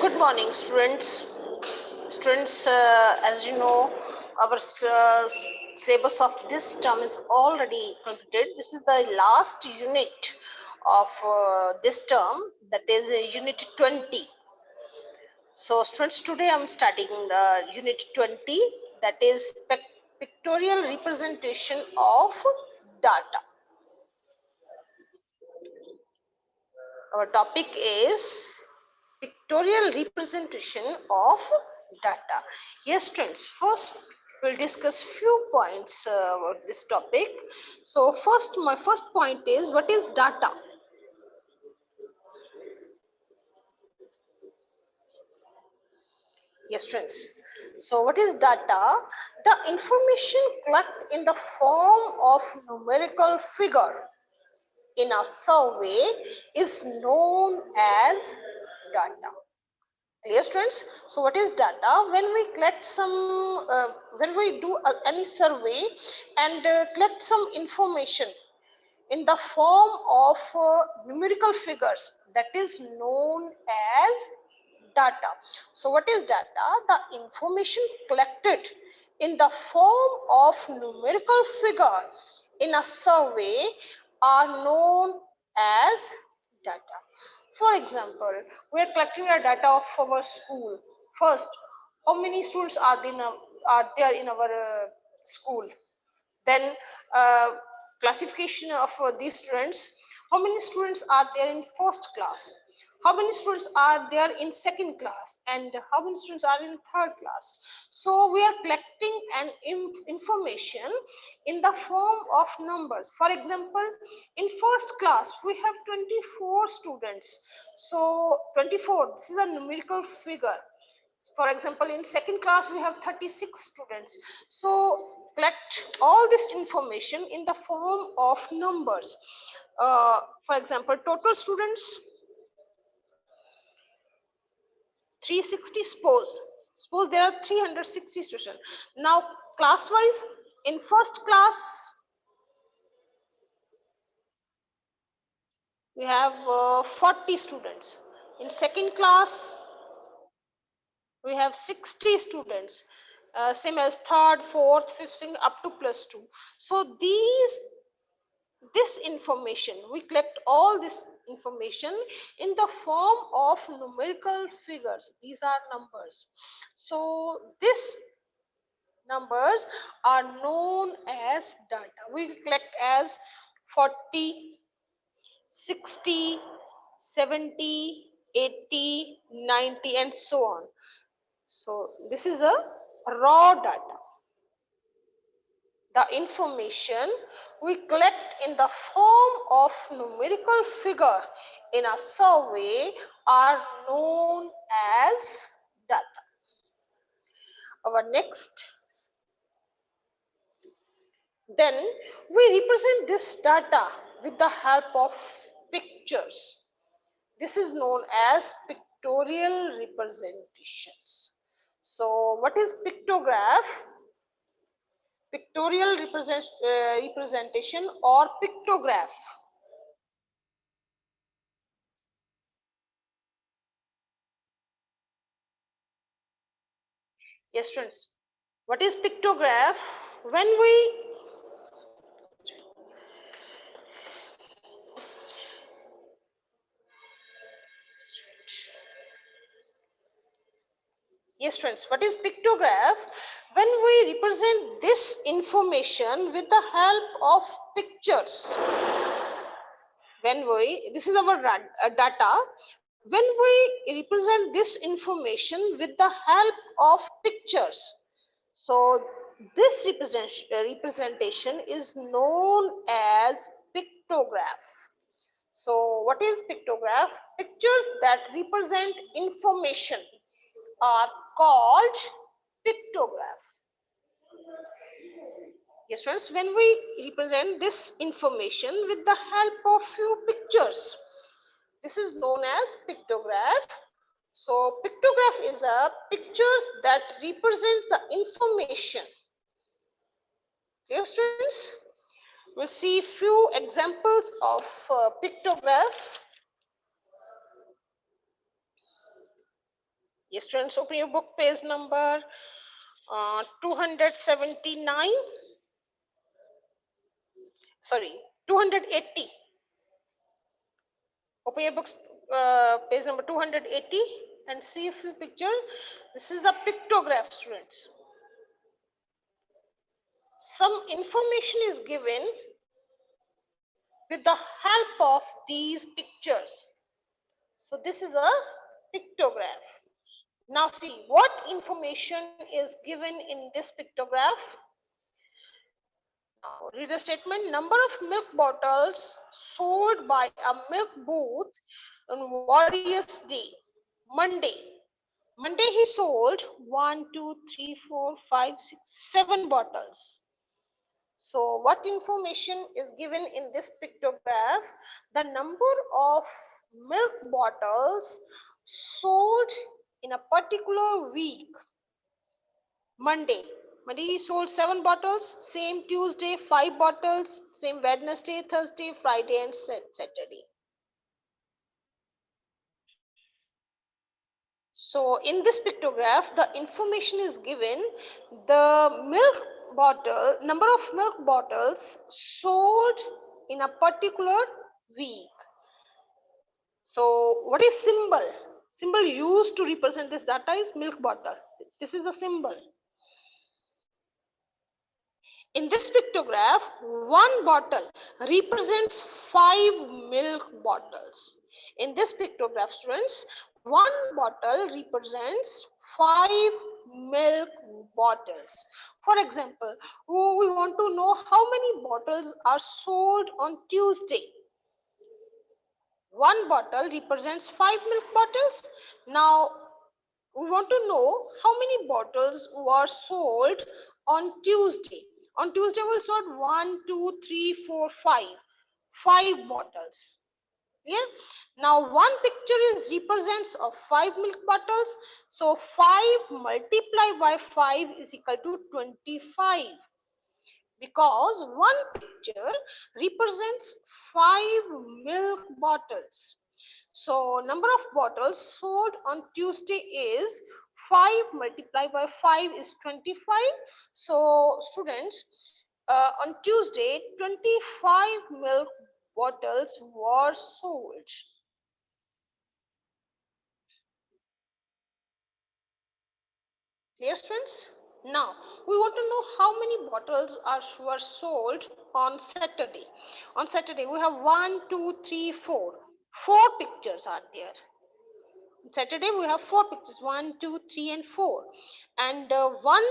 Good morning, students. As you know, our syllabus of this term is already completed. This is the last unit of this term, that is unit 20. So, students, today I'm starting the unit 20, that is pictorial representation of data. Our topic is pictorial representation of data. Yes, students, first we'll discuss few points about this topic. So my first point is, what is data? Yes, students. So what is data? The information collected in the form of numerical figure in a survey is known as data. Clear, students? So what is data? When we collect when we do any survey and collect some information in the form of numerical figures, that is known as data. So what is data? The information collected in the form of numerical figure in a survey are known as data. For example, we are collecting the data of our school. First, how many students are there in our school? Then classification of these students. How many students are there in first class? How many students are there in second class? And how many students are in third class? So we are collecting an information in the form of numbers. For example, in first class we have 24 students. So 24, this is a numerical figure. For example, in second class we have 36 students. So collect all this information in the form of numbers. For example, total students 360. Suppose there are 360 students. Now class wise, in first class we have 40 students. In second class we have 60 students, same as third, fourth, fifth, up to +2. So this information, we collect all this information in the form of numerical figures. These are numbers. So these numbers are known as data. We collect as 40, 60, 70, 80, 90, and so on. So this is a raw data. The information we collect in the form of numerical figure in a survey are known as data. Our next, then we represent this data with the help of pictures. This is known as pictorial representations. So what is pictograph? Pictorial representation or pictograph. Yes, students. What is pictograph? When we Yes, students. What is pictograph? When we represent this information with the help of pictures. This is our data. When we represent this information with the help of pictures, so this representation is known as pictograph. So what is pictograph? Pictures that represent information are called pictograph. Yes, friends, when we represent this information with the help of few pictures, this is known as pictograph. So pictograph is a pictures that represent the information. Yes, students. We'll see few examples of pictograph. Yes, students, open your book, page number 279. Sorry, 280. Open your books, page number 280, and see a few pictures. This is a pictograph, students. Some information is given with the help of these pictures. So this is a pictograph. Now see what information is given in this pictograph. Now read the statement. Number of milk bottles sold by a milk booth on various day. Monday. Monday he sold 1, 2, 3, 4, 5, 6, 7 bottles. So what information is given in this pictograph? The number of milk bottles sold in a particular week. Monday he sold 7 bottles, same Tuesday 5 bottles, same Wednesday, Thursday, Friday and Saturday. So in this pictograph, the information is given the number of milk bottles sold in a particular week. So what is symbol? Symbol used to represent this data is milk bottle. This is a symbol. In this pictograph, one bottle represents 5 milk bottles. In this pictograph, students, one bottle represents 5 milk bottles. For example, we want to know how many bottles are sold on Tuesday. One bottle represents 5 milk bottles. Now, we want to know how many bottles were sold on Tuesday. On Tuesday, we sold 1, 2, 3, 4, 5. 5 bottles. Yeah. Now, one picture is represents of 5 milk bottles. So, 5 multiplied by 5 is equal to 25. Because one picture represents 5 milk bottles. So number of bottles sold on Tuesday is 5 multiplied by 5 is 25. So students, on Tuesday 25 milk bottles were sold. Clear, students? Now we want to know how many bottles were sold on Saturday. On Saturday we have 1, 2, 3, 4. 4 pictures are there. Saturday we have 4 pictures, 1, 2, 3 and 4, and one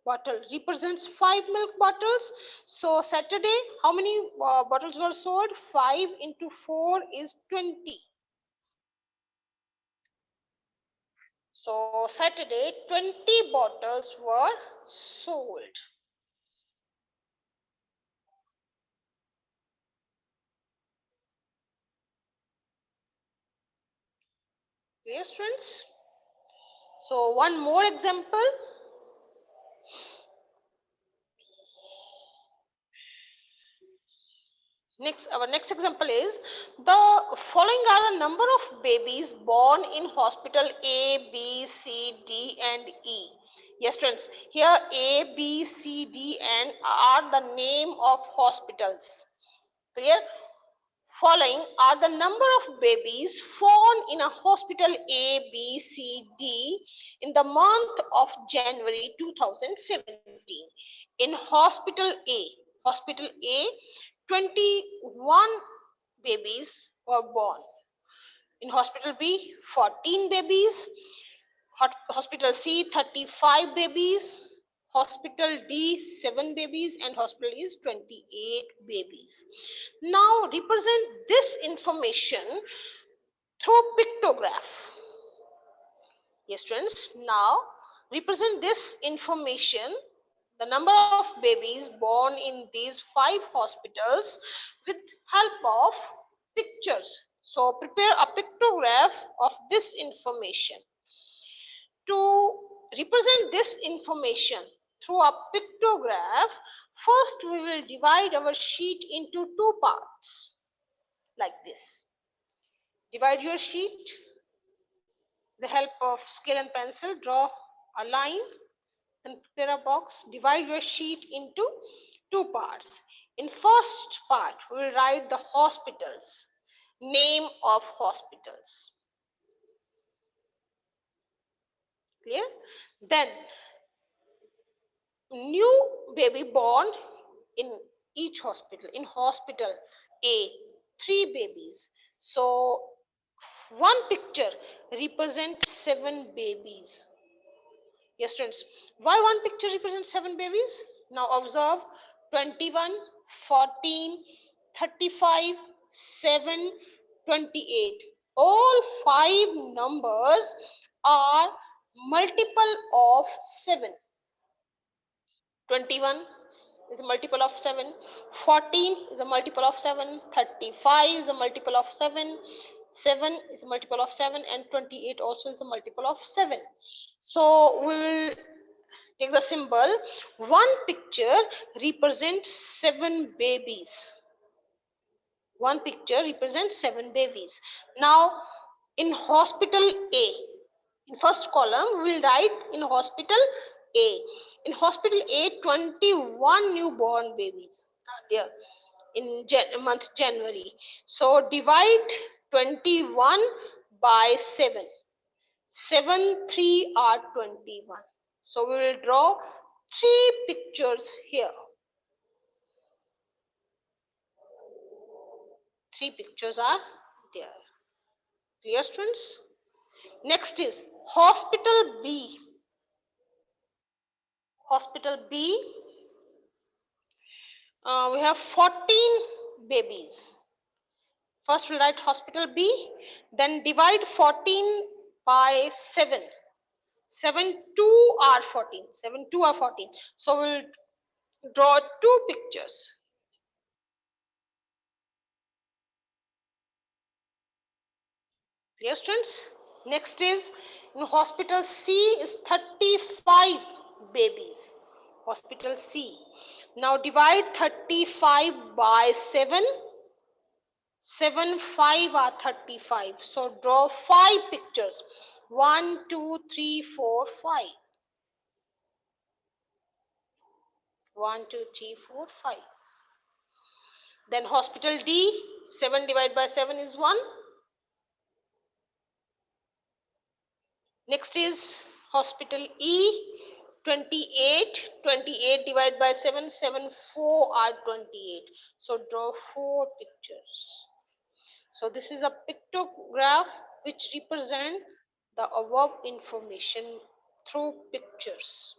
bottle represents 5 milk bottles. So Saturday, how many bottles were sold? 5 into 4 is 20. So Saturday 20 bottles were sold. Clear, students? So one more example. Our next example is the following are the number of babies born in hospital A, B, C, D and E. Yes, friends, here A, B, C, D and are the name of hospitals. Clear? Following are the number of babies born in a hospital A, B, C, D in the month of January 2017. In hospital A, 21 babies were born. In hospital B, 14 babies. Hospital C, 35 babies. Hospital D, 7 babies, and hospital E is 28 babies. Now represent this information through pictograph. Yes, students. Now represent this information, the number of babies born in these 5 hospitals with help of pictures. So prepare a pictograph of this information. To represent this information, through a pictograph, first we will divide our sheet into two parts like this. Divide your sheet with the help of scale and pencil. Draw a line, then prepare a box. Divide your sheet into two parts. In first part, we will write the hospitals, name of hospitals. Clear? Then new baby born in each hospital. In hospital A, 3 babies. So one picture represents 7 babies. Yes, students. Why one picture represents 7 babies? Now observe 21, 14, 35, 7, 28. All 5 numbers are multiple of 7. 21 is a multiple of 7, 14 is a multiple of 7, 35 is a multiple of 7, 7 is a multiple of 7, and 28 also is a multiple of 7. So we will take the symbol. One picture represents 7 babies. One picture represents 7 babies. Now in hospital A, in first column we will write in hospital A. In hospital A, 21 newborn babies are there in month January. So divide 21 by 7. 7 3 are 21. So we will draw 3 pictures here. 3 pictures are there. Clear, students? Next is hospital B. Hospital B, we have 14 babies. First we'll write hospital B, then divide 14 by 7. 7 2 are 14. 7 2 are 14. So we'll draw 2 pictures. Clear, students? Next is in hospital C is 35 babies. Hospital C. Now divide 35 by 7. 7 5 are 35. So draw 5 pictures. 1 2 3 4 5. 1 2 3 4 5. Then hospital D, 7 divided by 7 is 1. Next is hospital E, 28. 28 divided by 7, 7 4 are 28. So draw 4 pictures. So this is a pictograph which represent the above information through pictures.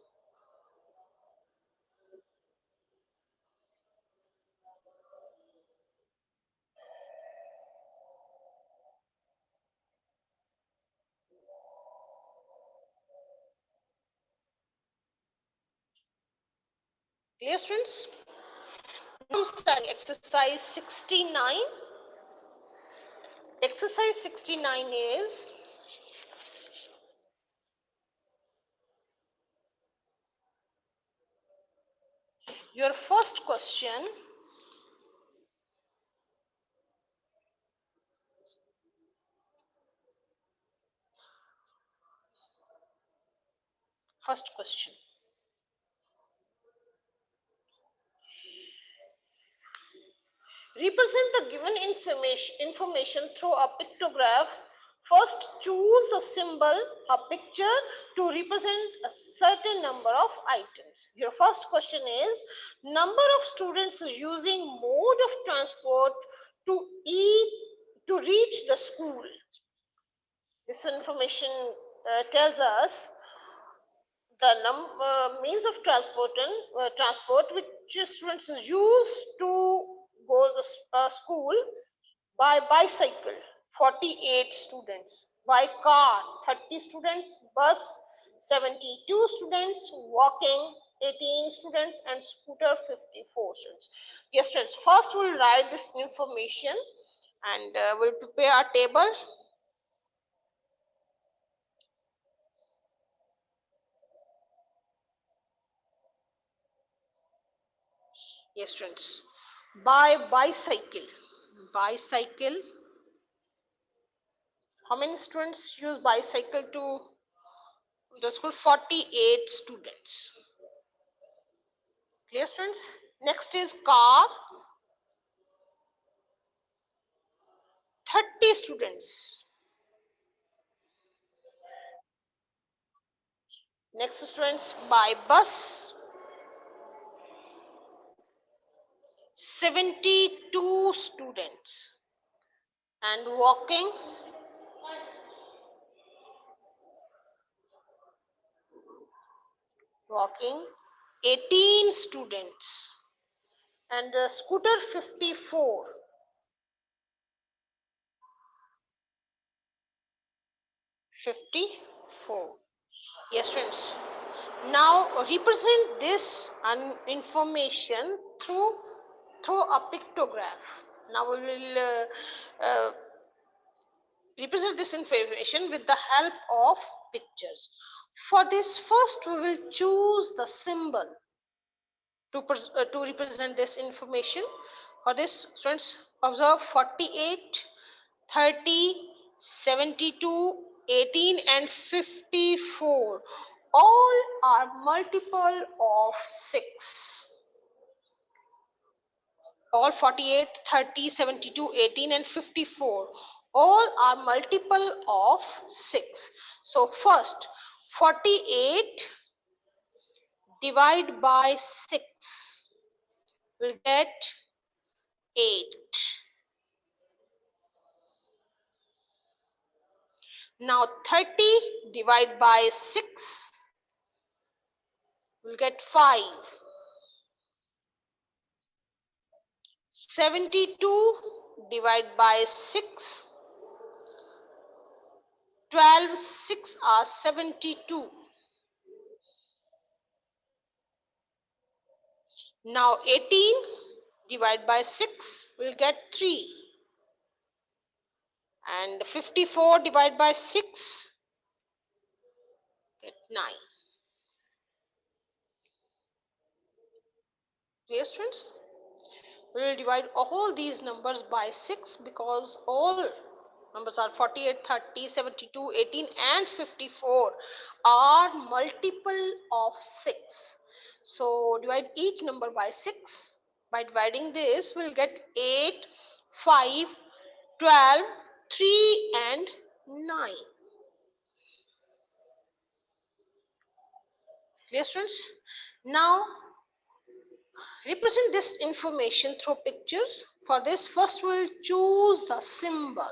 Clear, students? Now I'm starting exercise 69. Exercise 69 is your first question. First question. Represent the given information through a pictograph. First, choose a symbol, a picture to represent a certain number of items. Your first question is number of students using mode of transport to reach the school. This information tells us the means of transport which students use to go to the school. By bicycle 48 students, by car 30 students, bus 72 students, walking 18 students, and scooter 54 students. Yes, students, first we'll write this information and we'll prepare our table. Yes, students. By bicycle. Bicycle. How many students use bicycle to the school? 48 students. Clear, students? Next is car. 30 students. Next, students, by bus. 72 students. And walking. 18 students. And scooter 54. 54. Yes, friends. Now represent this information through a pictograph. Now we will represent this information with the help of pictures. For this, first we will choose the symbol to represent this information. For this, students, observe 48, 30, 72, 18 and 54. All are multiple of 6. All 48, 30, 72, 18 and 54. All are multiple of 6. So first, 48 divide by 6 will get 8. Now 30 divide by 6 will get 5. 72 divide by 6, 12, 6 are 72. Now 18 divide by 6 will get 3. And 54 divided by 6 get 9. Clear, students? We will divide all these numbers by 6 because all numbers are 48, 30, 72, 18 and 54 are multiple of 6. So divide each number by 6. By dividing this, we'll get 8, 5, 12, 3 and 9. Clear, students? Now represent this information through pictures. For this, first we'll choose the symbol.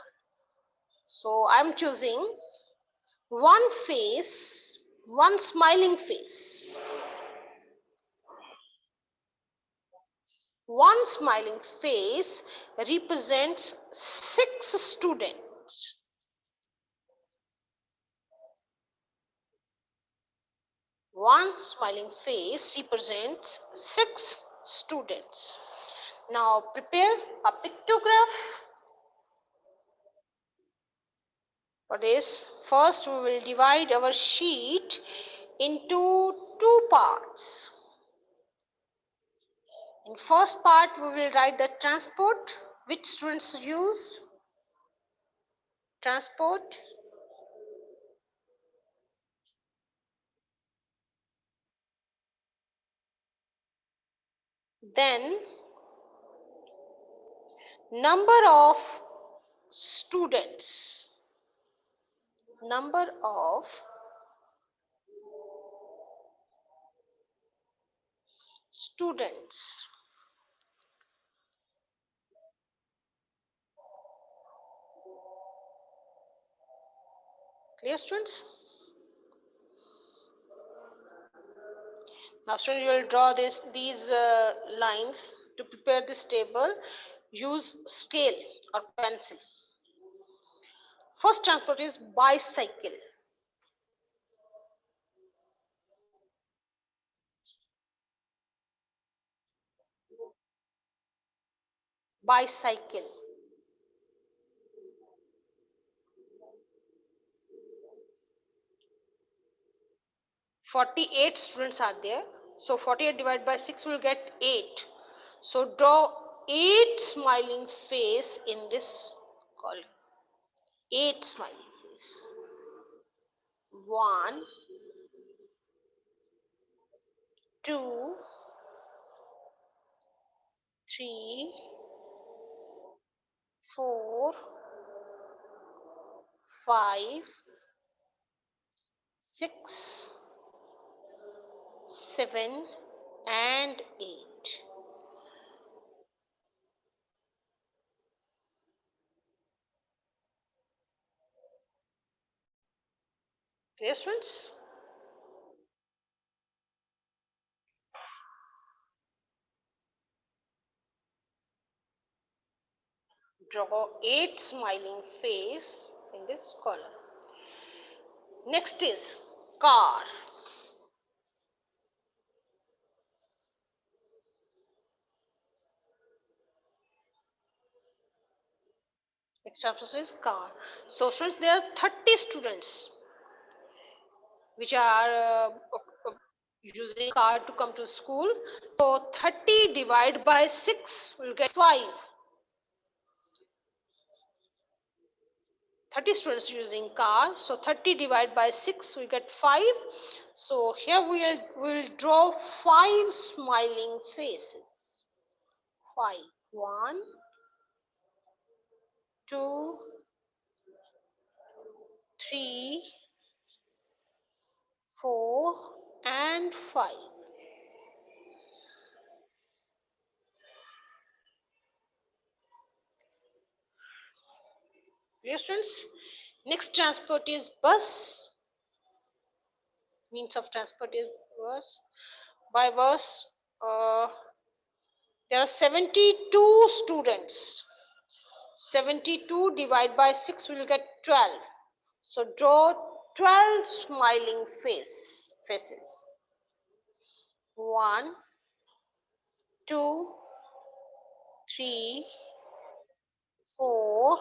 So I'm choosing one face, one smiling face. One smiling face represents 6 students. One smiling face represents 6 students. Now prepare a pictograph. For this, first we will divide our sheet into 2 parts. In first part, we will write the transport, which students used. Transport. Then, number of students. Number of students. Clear, students? Now, students, you will draw these lines to prepare this table. Use scale or pencil. First transport is bicycle. Bicycle. 48 students are there. So 48 divided by 6 will get 8. So draw 8 smiling face in this column. 8 smiling face. 1, 2, 3, 4, 5, 6, 7, and 8. Clear, students? Draw 8 smiling face in this column. Next is car. Example is car. So students, there are 30 students which are using car to come to school. So 30 divided by 6 will get 5. 30 students using car. So 30 divided by 6 we get 5. So here we will draw 5 smiling faces. 5. 1, 2, 3, 4, and 5. Dear students, next transport is bus. Means of transport is bus. By bus, there are 72 students. 72 divided by 6 will get 12. So draw 12 smiling faces. 1, 2, 3, 4,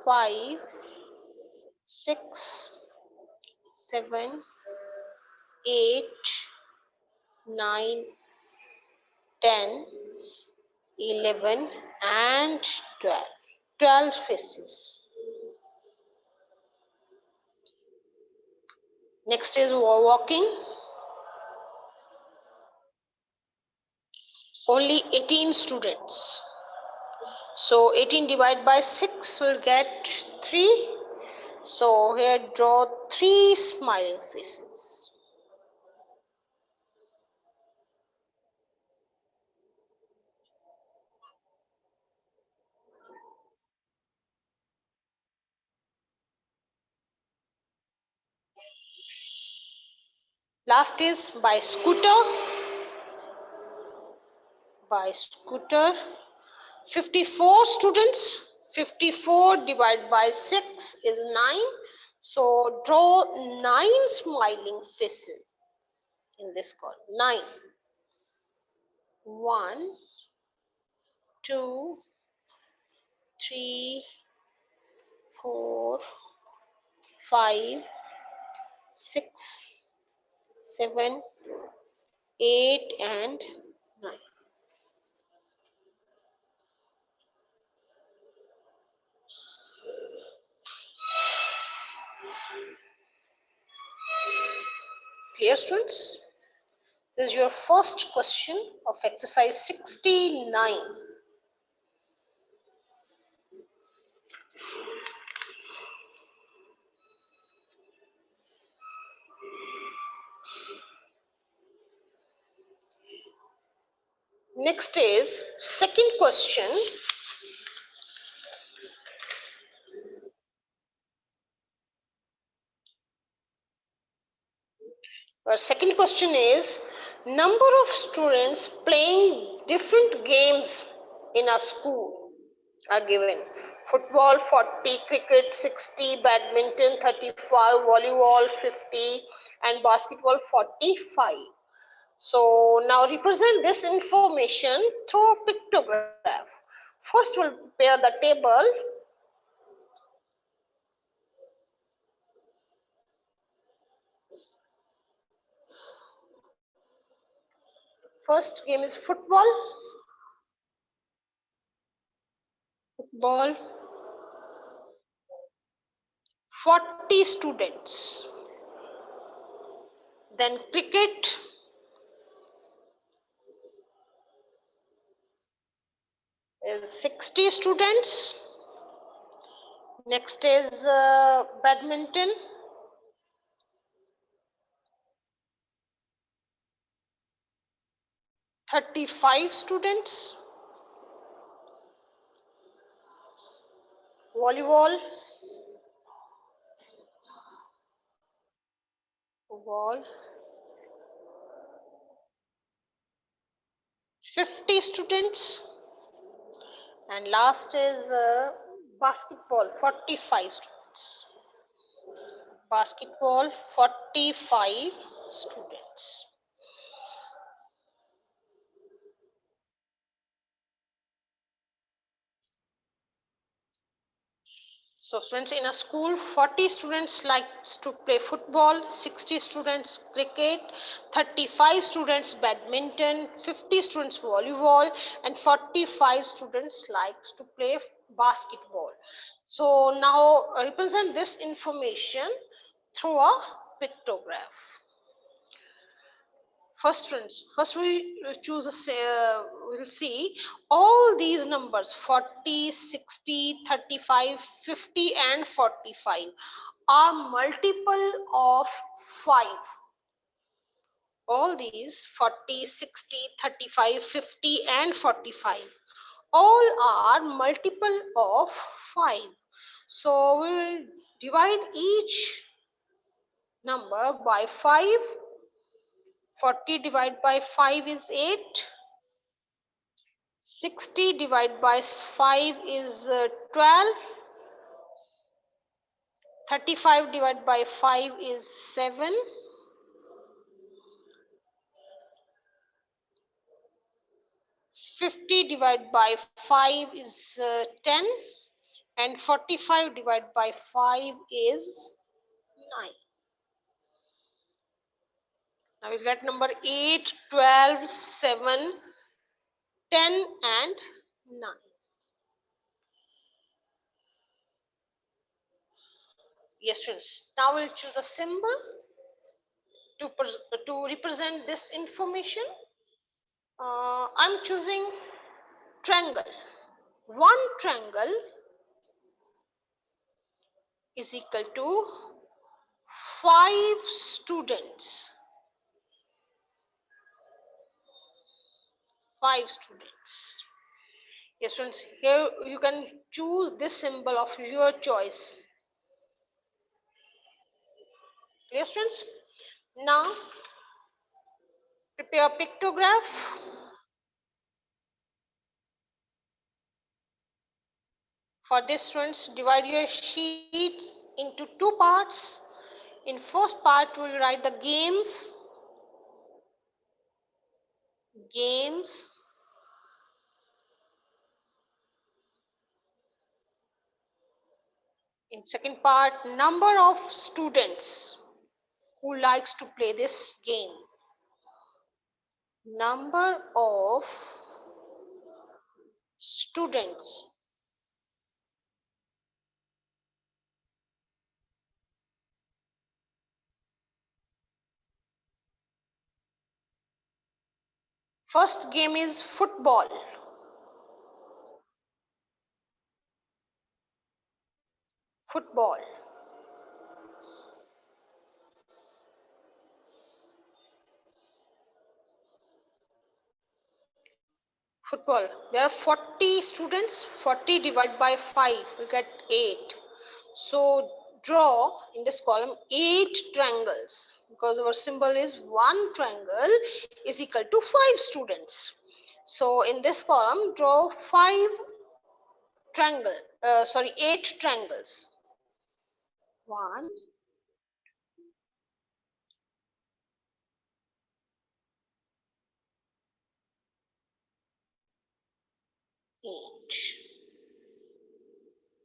5, 6, 7, 8, 9, 10, 11, and 12. 12 faces. Next is walking. Only 18 students. So 18 divided by 6 will get 3. So here draw 3 smiling faces. Last is by scooter. By scooter, 54 students. 54 divided by 6 is 9. So draw 9 smiling faces in this column. 9. 1, 2, 3, 4, 5, 6, 7, 8, and 9. Clear, students? This is your first question of exercise 69. Next is second question. Our second question is number of students playing different games in a school are given. Football 40, cricket 60, badminton 35, volleyball 50, and basketball 45. So now represent this information through a pictograph. First we'll prepare the table. First game is football. Football. 40 students. Then cricket. Is 60 students. Next is badminton. 35 students. Volleyball. Ball. 50 students. And last is basketball. 45 students. Basketball. 45 students. So friends, in a school, 40 students likes to play football, 60 students cricket, 35 students badminton, 50 students volleyball, and 45 students likes to play basketball. So now represent this information through a pictograph. First friends, first we choose we'll see all these numbers 40, 60, 35, 50 and 45 are multiple of 5. All these 40, 60, 35, 50 and 45 all are multiple of 5. So we will divide each number by 5. 40 divided by 5 is 8. 60 divided by 5 is 12. 35 divided by 5 is 7. 50 divided by 5 is 10. And 45 divided by 5 is 9. Now we get number 8, 12, 7, 10 and 9. Yes, friends. Now we'll choose a symbol to represent this information. I'm choosing triangle. One triangle is equal to 5 students. 5 students. Yes, friends, here you can choose this symbol of your choice. Yes, friends. Now, prepare a pictograph. For this, friends, divide your sheets into 2 parts. In first part, we'll write the games. Games. In second part, number of students who likes to play this game. Number of students. First game is football. Football. Football. There are 40 students. 40 divided by 5, we get 8. So draw in this column 8 triangles, because our symbol is one triangle is equal to 5 students. So in this column, draw 8 triangles. 1, 8.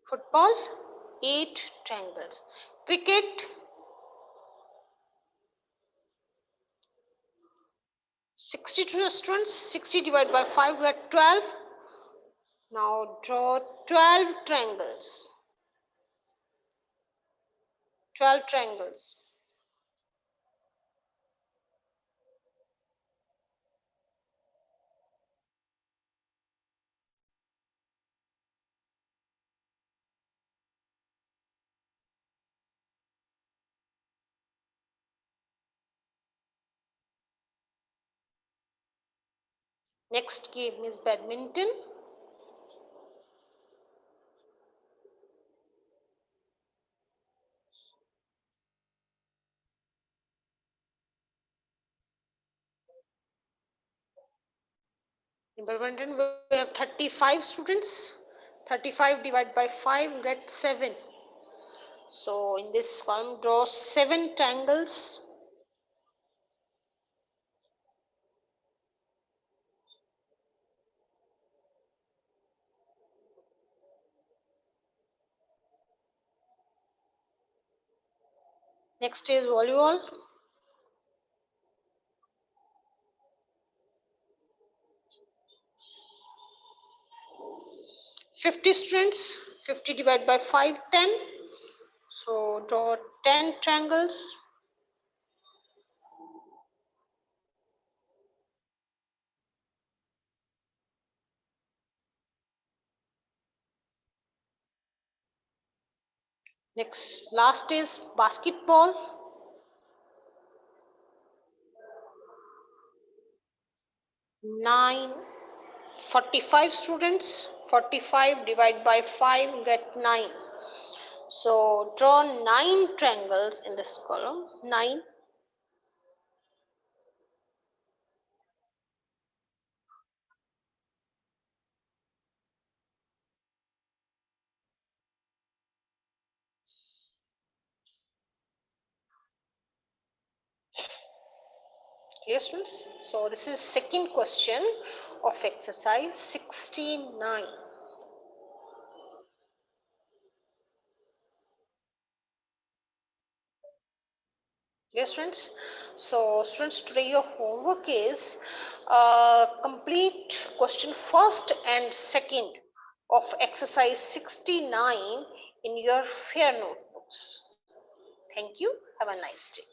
Football, 8 triangles. Cricket, 62 students, 60 divided by 5, we get 12. Now draw 12 triangles. 12 triangles. Next game is badminton. In badminton, we have 35 students. 35 divided by 5, we get 7. So in this column, draw 7 triangles. Next is volleyball. 50 students. 50 divided by 5, 10. So draw 10 triangles. Next, last is basketball. 9. 45 students. 45 divided by 5, get 9. So draw 9 triangles in this column. 9. Clear, students? So this is second question of exercise 69. Yes, students. So, students, today your homework is complete question first and second of exercise 69 in your fair notebooks. Thank you. Have a nice day.